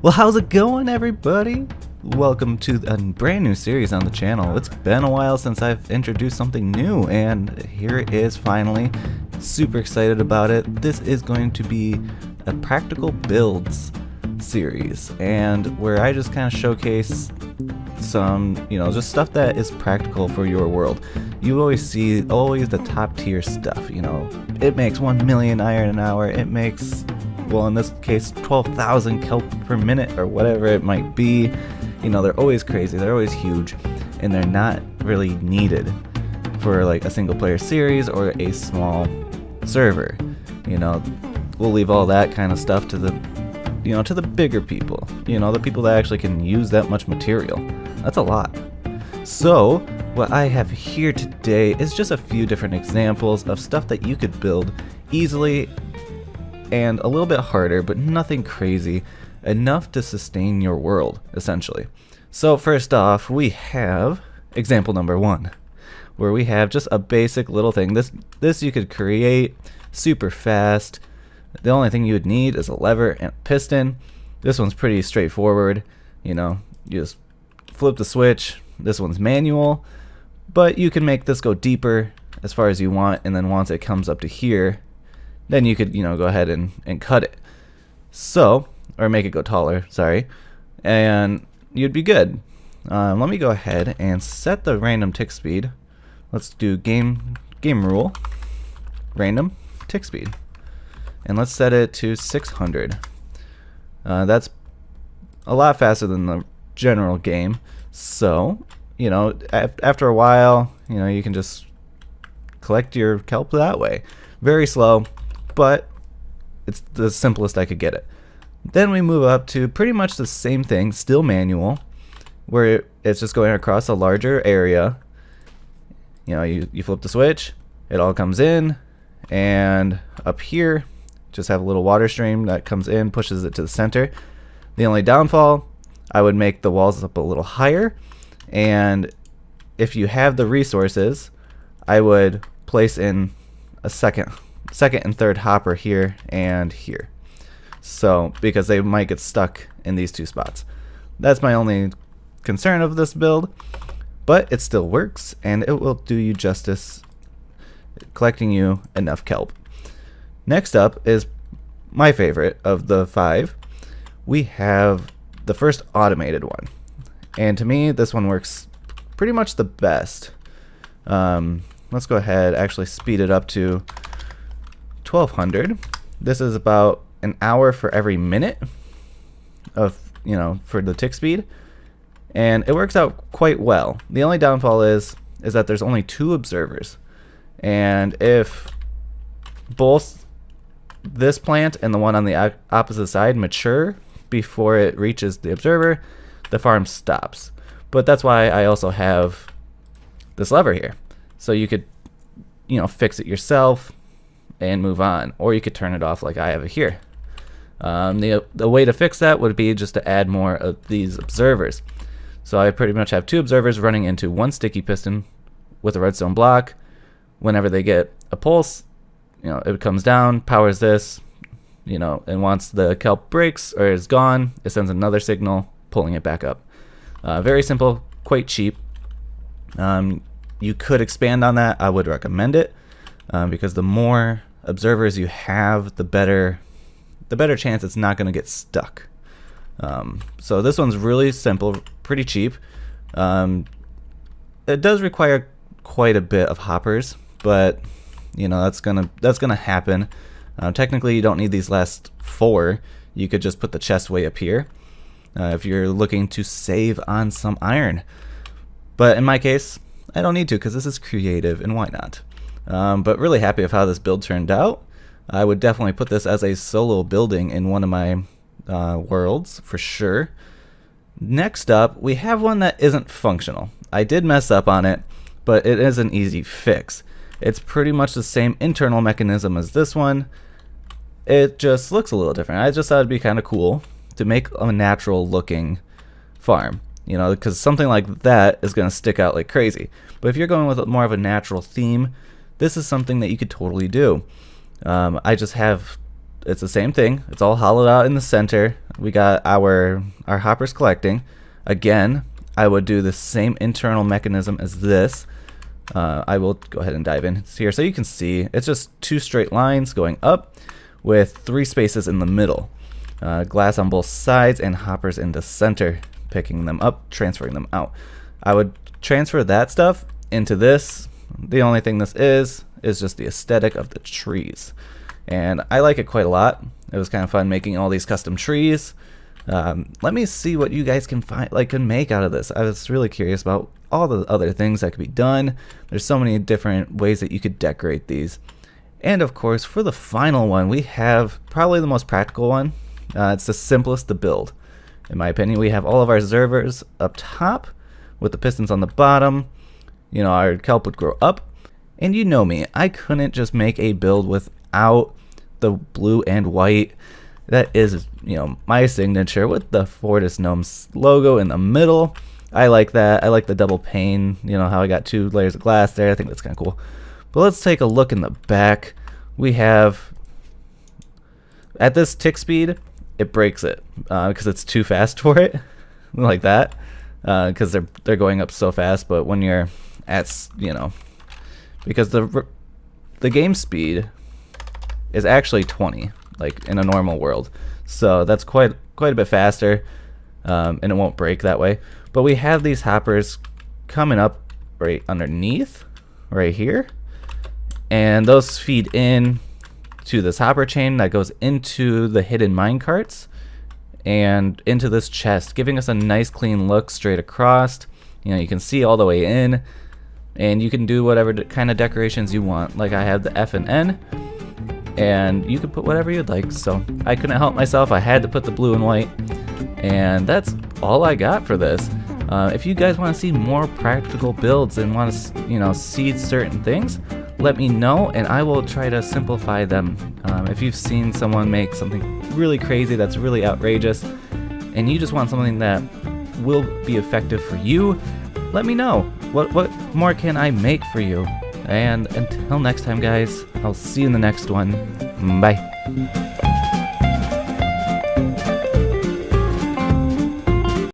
Well, how's it going, everybody? Welcome to a brand new series on the channel. It's been a while since I've introduced something new, and here it is finally. Super excited about it. This is going to be a practical builds series, and where I just kind of showcase some, just stuff that is practical for your world. You always see the top tier stuff, it makes 1 million iron an hour, it makes, well, in this case 12,000 kelp per minute or whatever it might be. They're always crazy, they're always huge, and they're not really needed for like a single player series or a small server. We'll leave all that kind of stuff to the bigger people, the people that actually can use that much material. That's a lot. So what I have here today is just a few different examples of stuff that you could build easily and a little bit harder, but nothing crazy, enough to sustain your world, essentially. So first off, we have example number 1, where we have just a basic little thing. This you could create super fast. The only thing you would need is a lever and a piston. This one's pretty straightforward. You just flip the switch. This one's manual, but you can make this go deeper as far as you want, and then once it comes up to here, then you could go ahead and cut it. So, or make it go taller, sorry, and you'd be good. Let me go ahead and set the random tick speed. Let's do game rule, random tick speed, and let's set it to 600. That's a lot faster than the general game. So, after a while, you can just collect your kelp that way. Very slow, but it's the simplest I could get it. Then we move up to pretty much the same thing, still manual, where it's just going across a larger area. You flip the switch, it all comes in, and up here, just have a little water stream that comes in, pushes it to the center. The only downfall, I would make the walls up a little higher, and if you have the resources, I would place in a second and third hopper here and here. So, because they might get stuck in these two spots. That's my only concern of this build, but it still works, and it will do you justice, collecting you enough kelp. Next up is my favorite of the 5. We have the first automated one, and to me this one works pretty much the best. Let's go ahead, actually speed it up to 1200. This is about an hour for every minute of for the tick speed, and it works out quite well. The only downfall is that there's only 2 observers, and if both this plant and the one on the opposite side mature before it reaches the observer, the farm stops. But that's why I also have this lever here, so you could fix it yourself and move on, or you could turn it off like I have it here. The way to fix that would be just to add more of these observers. So I pretty much have 2 observers running into 1 sticky piston with a redstone block. Whenever they get a pulse, it comes down, powers this, and once the kelp breaks or is gone, it sends another signal, pulling it back up. Very simple, quite cheap. You could expand on that. I would recommend it, because the more observers you have, the better chance it's not going to get stuck. So this one's really simple, pretty cheap. It does require quite a bit of hoppers, but that's gonna happen. Technically, you don't need these last 4. You could just put the chest way up here if you're looking to save on some iron. But in my case, I don't need to, because this is creative, and why not? But really happy with how this build turned out. I would definitely put this as a solo building in one of my worlds for sure. Next up, we have one that isn't functional. I did mess up on it, but it is an easy fix. It's pretty much the same internal mechanism as this one. It just looks a little different. I just thought it'd be kind of cool to make a natural looking farm, because something like that is going to stick out like crazy. But if you're going with more of a natural theme, this is something that you could totally do. I just have, it's the same thing. It's all hollowed out in the center. we got our hoppers collecting. Again, I would do the same internal mechanism as this. I will go ahead and dive in here so you can see it's just 2 straight lines going up with 3 spaces in the middle. Glass on both sides and hoppers in the center, picking them up, transferring them out. I would transfer that stuff into this. The only thing this is just the aesthetic of the trees, and I like it quite a lot. It was kind of fun making all these custom trees. Let me see what you guys can make out of this. I was really curious about all the other things that could be done. There's so many different ways that you could decorate these. And of course, for the final one, we have probably the most practical one. It's the simplest to build, in my opinion. We have all of our servers up top with the pistons on the bottom. You know, our kelp would grow up. And you know me, I couldn't just make a build without the blue and white. That is, you know, my signature with the Fortis Gnomes logo in the middle. I like that. I like the double pane, you know, how I got 2 layers of glass there. I think that's kind of cool. But let's take a look in the back. We have, at this tick speed, it breaks it because it's too fast for it, like that, because they're going up so fast. But when you're at, you know, because the game speed is actually 20, like in a normal world, so that's quite a bit faster, and it won't break that way. But we have these hoppers coming up right underneath, right here, and those feed in to this hopper chain that goes into the hidden mine carts and into this chest, giving us a nice clean look straight across. You know, you can see all the way in, and you can do whatever kind of decorations you want. Like I have the F and N, and you can put whatever you'd like. So I couldn't help myself. I had to put the blue and white, and that's all I got for this. If you guys want to see more practical builds and want to, you know, see certain things, let me know and I will try to simplify them. If you've seen someone make something really crazy that's really outrageous, and you just want something that will be effective for you, let me know. What more can I make for you? And until next time, guys, I'll see you in the next one. Bye.